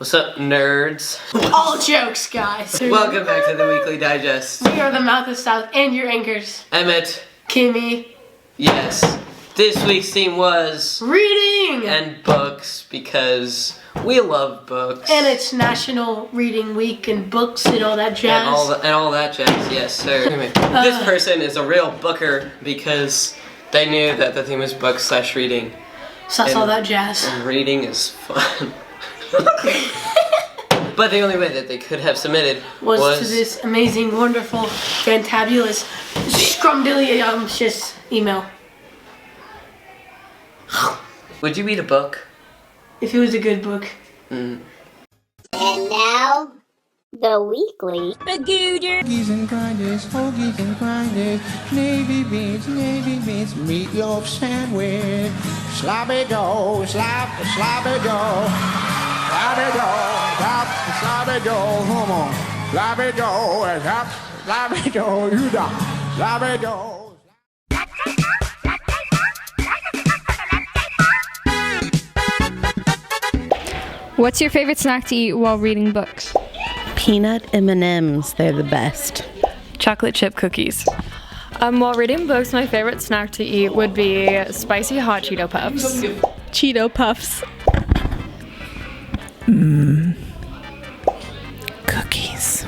What's up, nerds? All jokes, guys. Welcome back to the Weekly Digest. We are the Mouth of South and your anchors. Emmett. Kimmy. Yes. This week's theme was reading and books because we love books. And it's National Reading Week and books and all that jazz. And all that jazz, yes, sir. This person is a real booker because they knew that the theme was books/reading. So that's all that jazz. And reading is fun. But the only way that they could have submitted was to this amazing, wonderful, fantabulous, scrumdiddlyumptious email. Would you read a book? If it was a good book. And now, the Weekly. The Gooder. Hoagies and grinders, hoagies and grinders, navy beans, meatloaf sandwich, sloppy dough, sloppy dough, sloppy dough, sloppy dough, come on, sloppy dough, sloppy dough, you know, sloppy dough. What's your favorite snack to eat while reading books? Peanut M&Ms, they're the best. Chocolate chip cookies. While reading books, my favorite snack to eat would be spicy hot Cheeto Puffs. Cheeto Puffs. Cookies.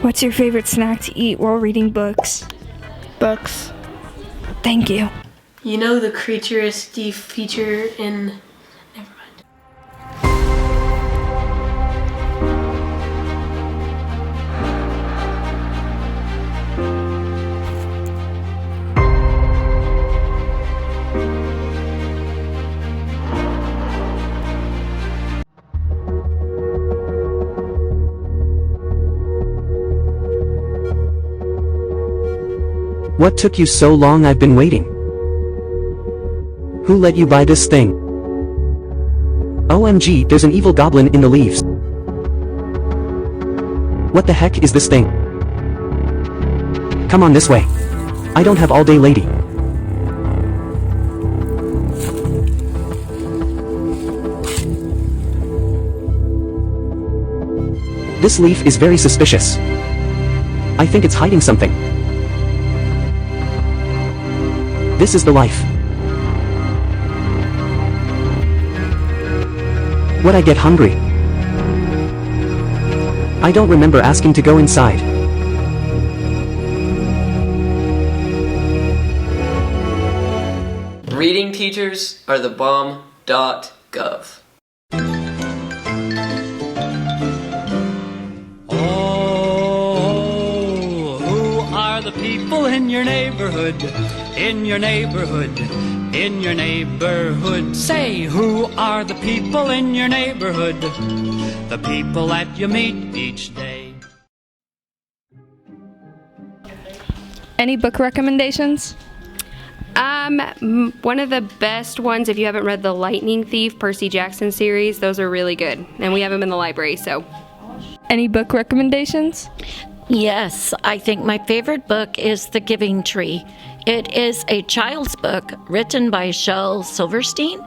What's your favorite snack to eat while reading books? Books. Thank you. You know the Creaturist feature in... Never mind. What took you so long? I've been waiting. Who let you buy this thing? OMG, there's an evil goblin in the leaves. What the heck is this thing? Come on this way. I don't have all day, lady. This leaf is very suspicious. I think it's hiding something. This is the life. Would I get hungry? I don't remember asking to go inside. Reading teachers are the bomb.gov. Oh, who are the people in your neighborhood? In your neighborhood? In your neighborhood, say, who are the people in your neighborhood? The people that you meet each day. Any book recommendations? One of the best ones, if you haven't read The Lightning Thief, Percy Jackson series, those are really good. And we have them in the library, so. Any book recommendations? Yes, I think my favorite book is The Giving Tree. It is a child's book written by Shel Silverstein,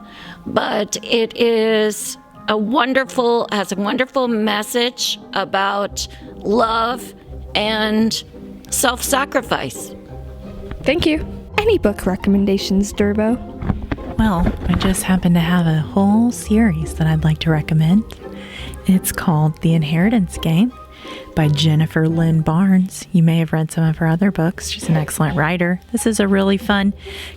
but it is has a wonderful message about love and self-sacrifice. Thank you. Any book recommendations, Durbo? Well, I just happen to have a whole series that I'd like to recommend. It's called The Inheritance Game by Jennifer Lynn Barnes. You may have read some of her other books. She's an excellent writer. This is a really fun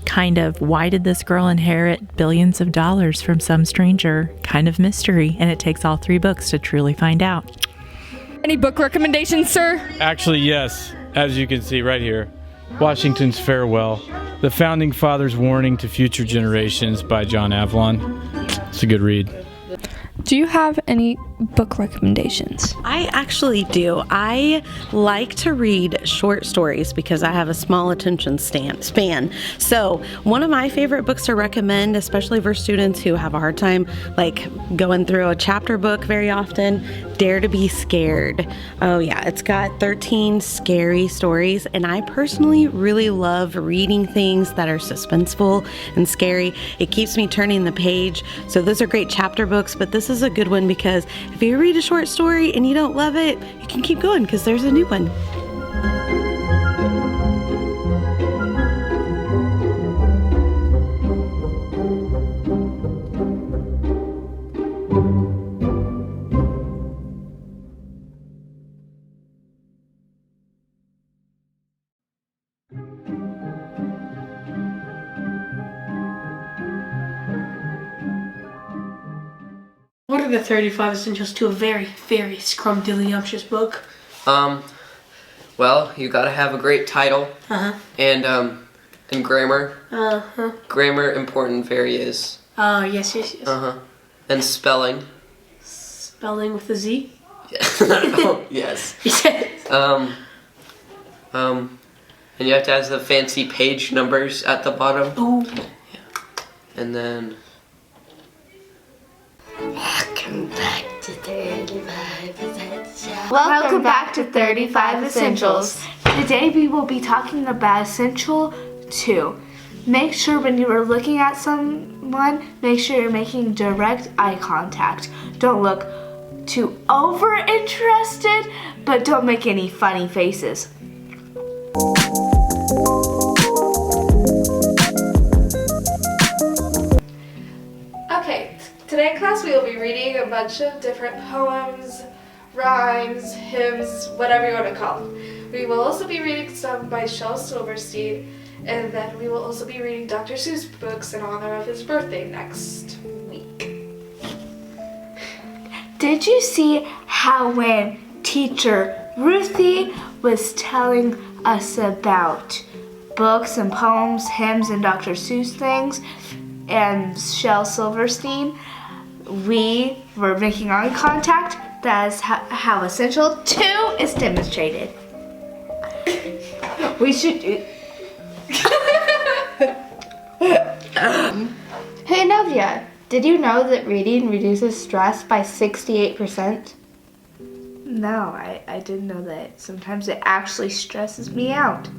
kind of why did this girl inherit billions of dollars from some stranger kind of mystery, and it takes all 3 books to truly find out. Any book recommendations, sir? Actually, yes. As you can see right here, Washington's Farewell, The Founding Fathers' Warning to Future Generations by John Avlon. It's a good read. Do you have any book recommendations? I actually do. I like to read short stories because I have a small attention span. So one of my favorite books to recommend, especially for students who have a hard time like going through a chapter book very often, Dare to Be Scared. Oh yeah, it's got 13 scary stories, and I personally really love reading things that are suspenseful and scary. It keeps me turning the page. So those are great chapter books, but this is a good one because if you read a short story and you don't love it, you can keep going because there's a new one. What are the 35 essentials to a very, very scrumdiddlyumptious book? Well, you gotta have a great title. And grammar. Grammar important very is. Yes. And spelling. Spelling with a Z? Oh, yes. Yes. And you have to have the fancy page numbers at the bottom. Ooh. Yeah. And then... Welcome back to 35 Essentials. Welcome back to 35 Essentials. Today we will be talking about Essential 2. Make sure when you are looking at someone, make sure you're making direct eye contact. Don't look too over interested, but don't make any funny faces. Okay, today in class we will be reading a bunch of different poems, rhymes, hymns, whatever you want to call them. We will also be reading some by Shel Silverstein, and then we will also be reading Dr. Seuss books in honor of his birthday next week. Did you see how when teacher Ruthie was telling us about books and poems, hymns, and Dr. Seuss things, and Shel Silverstein, we were making eye contact? That is how Essential 2 is demonstrated. We should do... Hey Novia, did you know that reading reduces stress by 68%? No, I didn't know that. Sometimes it actually stresses me out.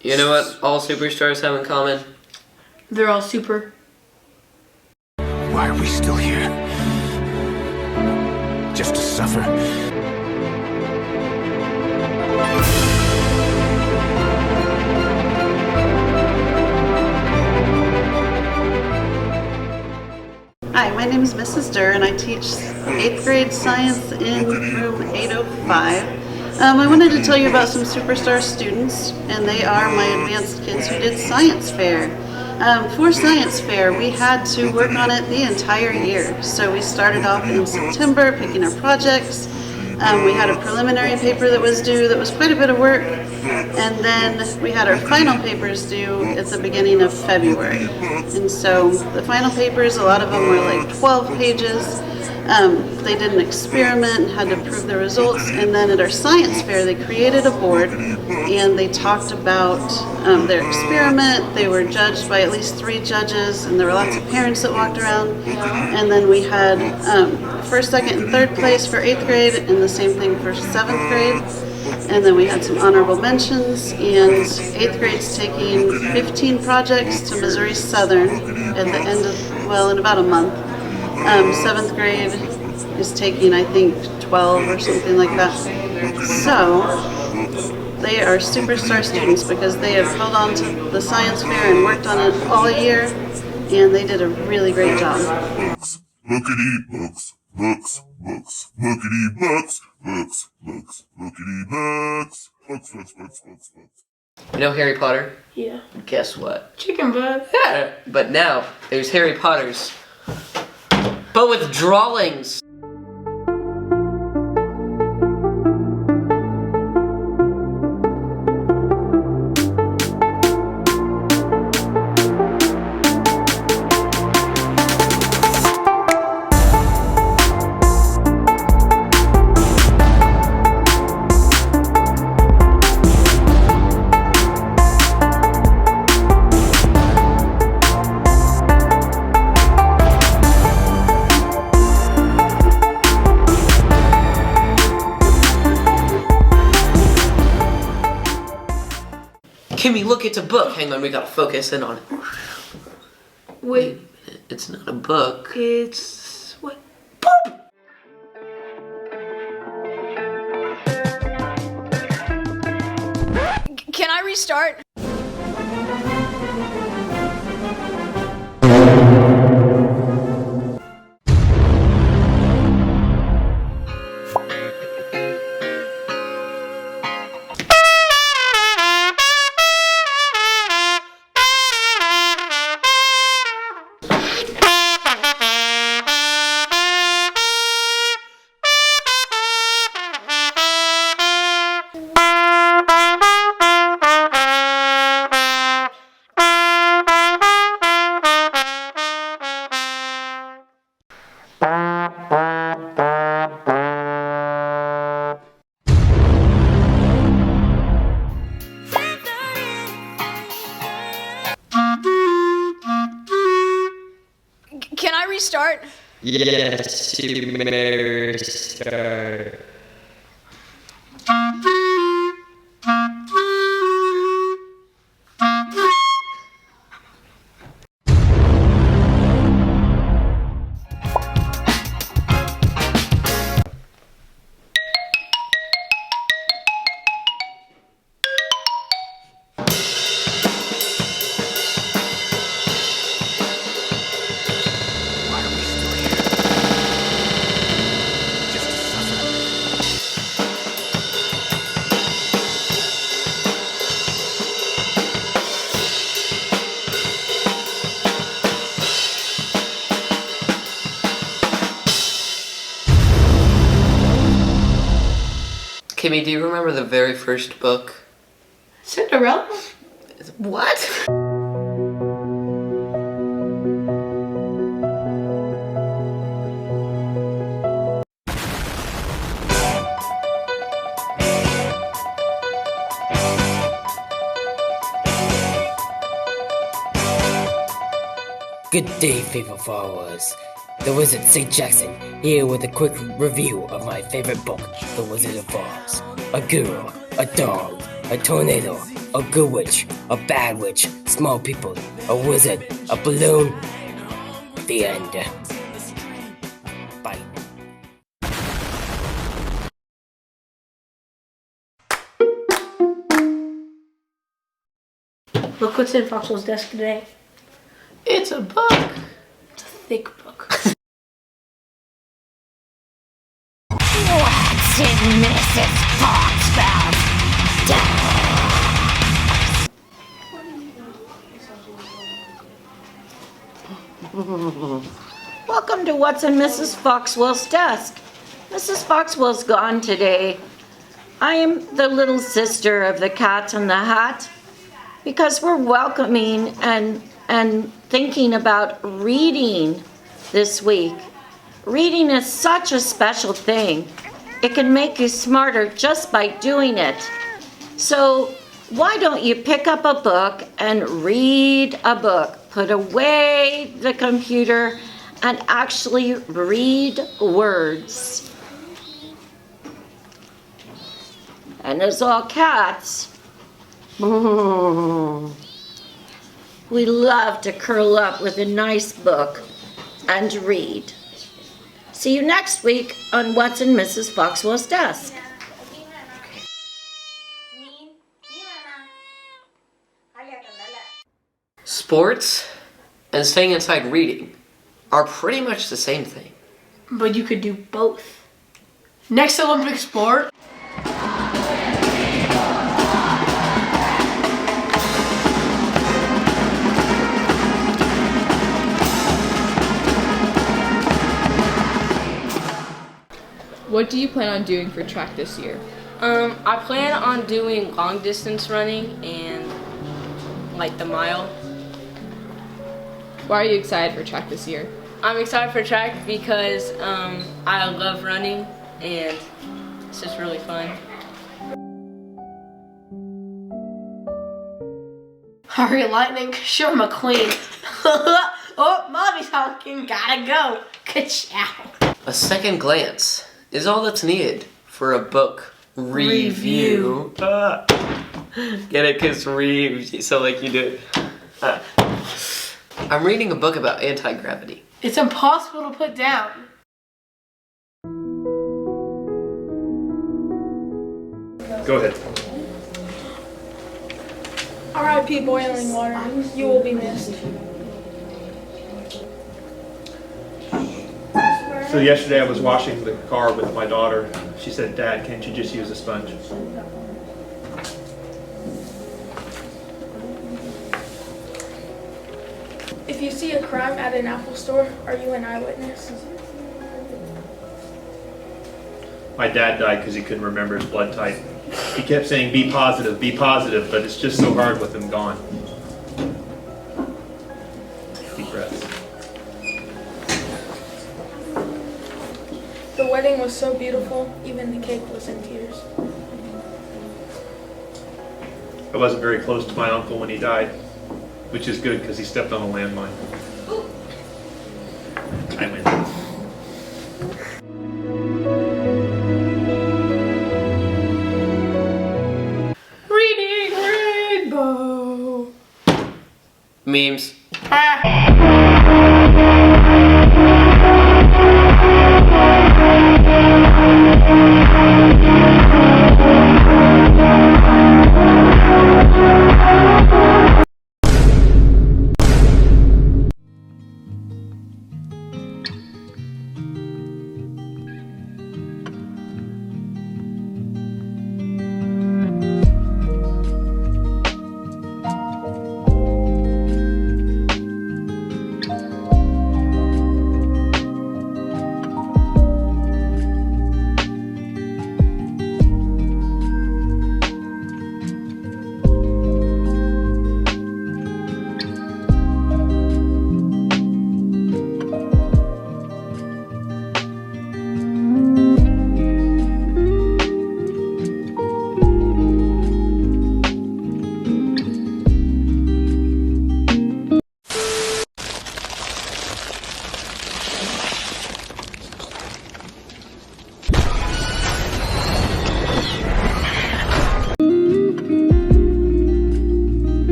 You know what all superstars have in common? They're all super. Why are we still here? Just to suffer? Hi, my name is Mrs. Durr and I teach 8th grade science in room 805. I wanted to tell you about some superstar students, and they are my advanced kids who did science fair. For science fair, we had to work on it the entire year. So we started off in September picking our projects. We had a preliminary paper that was due that was quite a bit of work, and then we had our final papers due at the beginning of February. And so the final papers, a lot of them were like 12 pages. They did an experiment and had to prove the results, and then at our science fair they created a board and they talked about their experiment. They were judged by at least 3 judges, and there were lots of parents that walked around. And then we had first, second, and third place for 8th grade, and the same thing for 7th grade. And then we had some honorable mentions, and 8th grade's taking 15 projects to Missouri Southern at the end of, well, in about a month. 7th grade is taking, I think, 12 or something like that. So they are superstar students because they have held on to the science fair and worked on it all year, and they did a really great job. Books, bookity books, books, books, bookity books, books, books, bookity books, books, books, books, books, books. You know Harry Potter? Yeah. Guess what? Chicken butt. Yeah, but now there's Harry Potters, but with drawings. look, it's a book. Hang on, we gotta focus in on it. Wait. It's not a book. It's what? Can I restart? Can I restart? Yes, you may start. Kimmy, do you remember the very first book? Cinderella? What? Good day, faithful followers. The Wizard St. Jackson, here with a quick review of my favorite book, The Wizard of Oz. A girl, a dog, a tornado, a good witch, a bad witch, small people, a wizard, a balloon. The end. Bye. Look what's in Foxwell's desk today. It's a book. It's a thick book. What's in Mrs. Foxwell's Welcome to What's in Mrs. Foxwell's desk. Mrs. Foxwell's gone today. I am the little sister of the Cat in the Hat because we're welcoming and thinking about reading this week. Reading is such a special thing. It can make you smarter just by doing it. So why don't you pick up a book and read a book? Put away the computer and actually read words. And as all cats, we love to curl up with a nice book and read. See you next week on What's in Mrs. Foxwell's desk. Sports and staying inside reading are pretty much the same thing. But you could do both. Next Olympic sport. What do you plan on doing for track this year? I plan on doing long distance running and like the mile. Why are you excited for track this year? I'm excited for track because I love running and it's just really fun. Hurry, Lightning, show him a queen. Oh, Mommy's talking, gotta go. Ka-chow. A second glance is all that's needed for a book review. Get it? Because read, so like you do it. I'm reading a book about anti-gravity. It's impossible to put down. Go ahead. R.I.P. Boiling Water. You will be missed. So yesterday I was washing the car with my daughter. She said, "Dad, can't you just use a sponge?" If you see a crime at an Apple store, are you an eyewitness? My dad died because he couldn't remember his blood type. He kept saying, be positive, but it's just so hard with him gone. Deep breaths. The wedding was so beautiful, even the cake was in tears. I wasn't very close to my uncle when he died, which is good because he stepped on a landmine. I win. Reading Rainbow. Memes.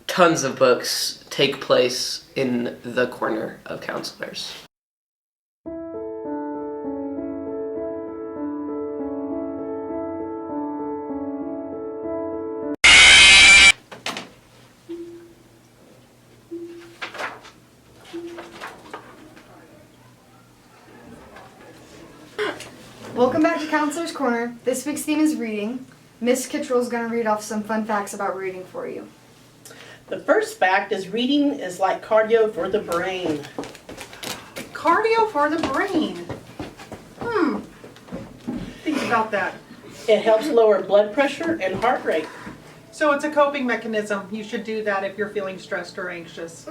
Tons of books take place in the corner of counselors. Welcome back to Counselor's Corner. This week's theme is reading. Miss Kittrell's going to read off some fun facts about reading for you. The first fact is reading is like cardio for the brain. Cardio for the brain. Think about that. It helps lower blood pressure and heart rate. So it's a coping mechanism. You should do that if you're feeling stressed or anxious.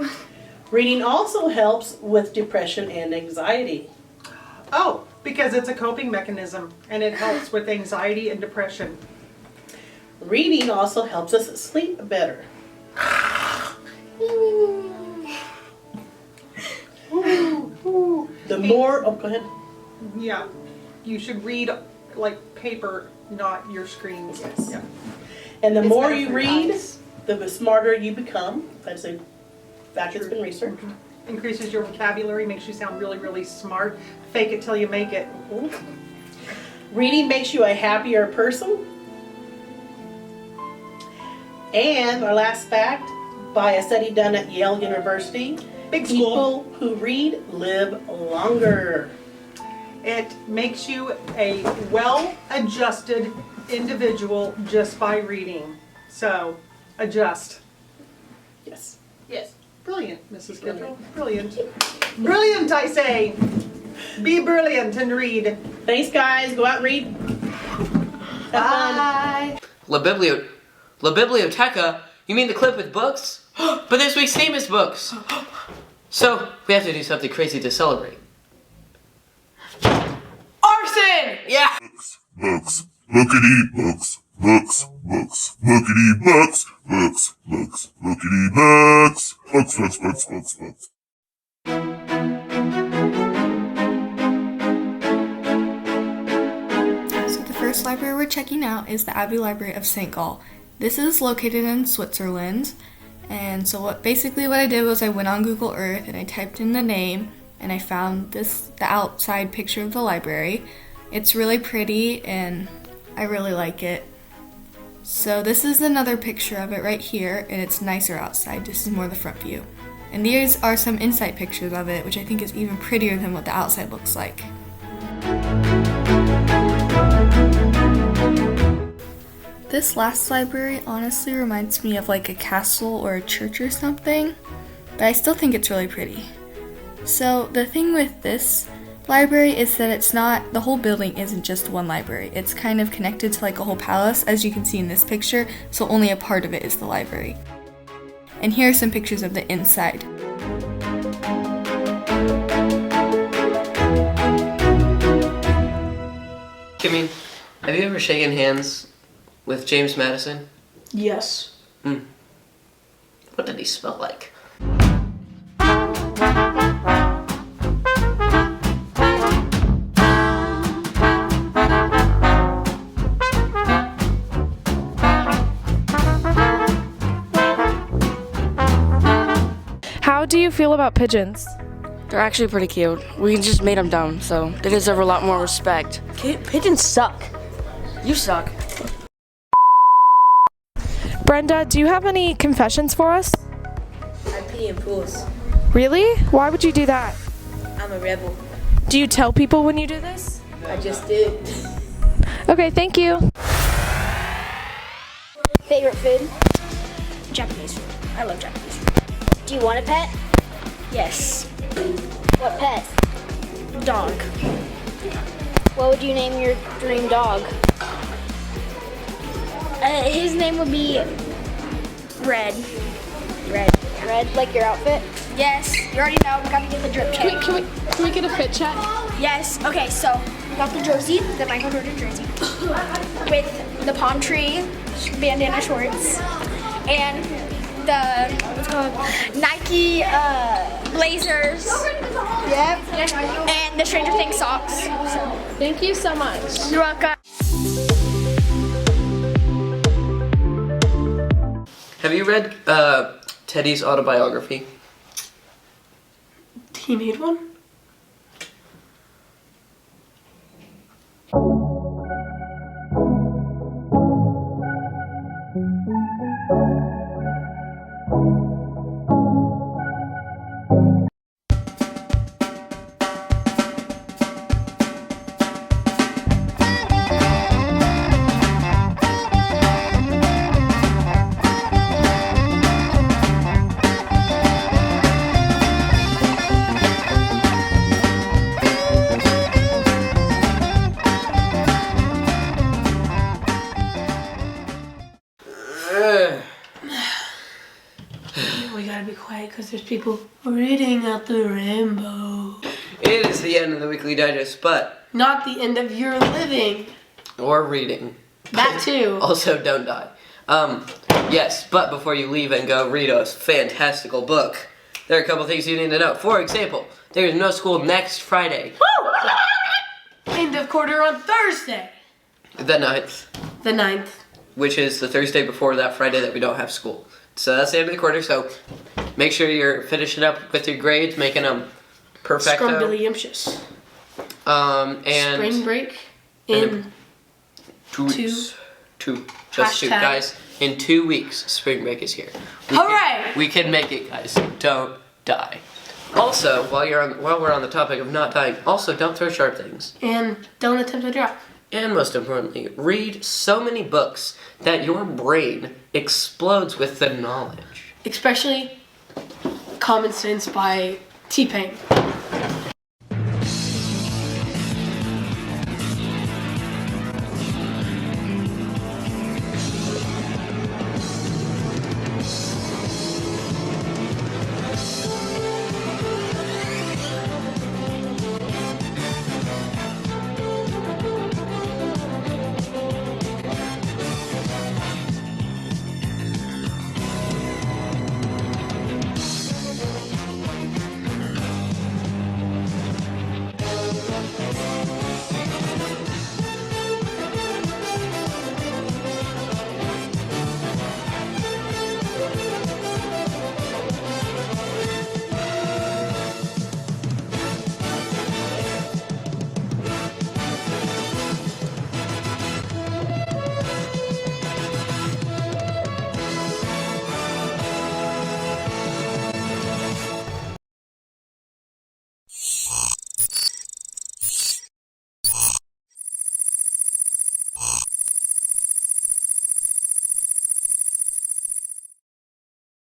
Reading also helps with depression and anxiety. Oh, because it's a coping mechanism and it helps with anxiety and depression. Reading also helps us sleep better. The more, oh, go ahead. Yeah, you should read like paper, not your screens. Yes. Yeah. And the It's more better you for read, eyes. the smarter you become. That's a fact that's been researched. Increases your vocabulary, makes you sound really, really smart. Fake it till you make it. Reading makes you a happier person. And our last fact, by a study done at Yale University, Big people who read live longer. It makes you a well-adjusted individual just by reading. So, adjust. Yes. Yes. Brilliant, Mrs. Kittrell. Brilliant. Brilliant, I say. Be brilliant and read. Thanks, guys. Go out and read. Bye. La Biblioteca? You mean the clip with books? But this week's theme is books. So, we have to do something crazy to celebrate. Arson! Yeah! Books. Bookity books. Books. Books. Bookity books. Books. Books. Bookity books. Books. Books. Books. Books. Books. So first library we're checking out is the Abbey Library of St. Gall. This is located in Switzerland. And so basically what I did was I went on Google Earth and I typed in the name and I found the outside picture of the library. It's really pretty and I really like it. So this is another picture of it right here, and it's nicer outside. This is more the front view. And these are some inside pictures of it, which I think is even prettier than what the outside looks like. This last library honestly reminds me of like a castle or a church or something, but I still think it's really pretty. So the thing with this library is that it's not, the whole building isn't just one library. It's kind of connected to like a whole palace, as you can see in this picture, so only a part of it is the library. And here are some pictures of the inside. Kimmy, have you ever shaken hands with James Madison? Yes. What did he smell like? How do you feel about pigeons? They're actually pretty cute. We just made them dumb, so they deserve a lot more respect. Pigeons suck. You suck. Brenda, do you have any confessions for us? I pee in pools. Really? Why would you do that? I'm a rebel. Do you tell people when you do this? I just did. Okay, thank you. Favorite food? Japanese food. I love Japanese food. Do you want a pet? Yes. What pet? Dog. What would you name your dream dog? His name would be Red. Red, like your outfit? Yes. You already know, we gotta get the drip check. Can we get a fit check? Yes. Okay, so we got the jersey, the Michael Jordan jersey, with the palm tree bandana shorts, and the what's it called? Nike blazers. Yep. And the Stranger Things socks. So. Thank you so much. You're welcome. Have you read Teddy's autobiography? He made one? We gotta be quiet because there's people reading out the rainbow. It is the end of the weekly digest, but Not the end of your living. or reading. That too. Also, don't die. Yes, but before you leave and go read a fantastical book, there are a couple things you need to know. For example, there is no school next Friday, End of quarter on Thursday. the 9th, The 9th. which is the Thursday before that Friday that we don't have school. So that's the end of the quarter, so make sure you're finishing up with your grades, making them perfecto. Scrumdiddlyumptious. And Spring break and in 2 weeks. Just 2, Hashtag. guys. In 2 weeks, spring break is here. Hooray! We can make it, guys. Don't die. Also, while we're on the topic of not dying, also don't throw sharp things. And don't attempt to drop. And most importantly, read so many books that your brain explodes with the knowledge. Especially Common Sense by T-Pain.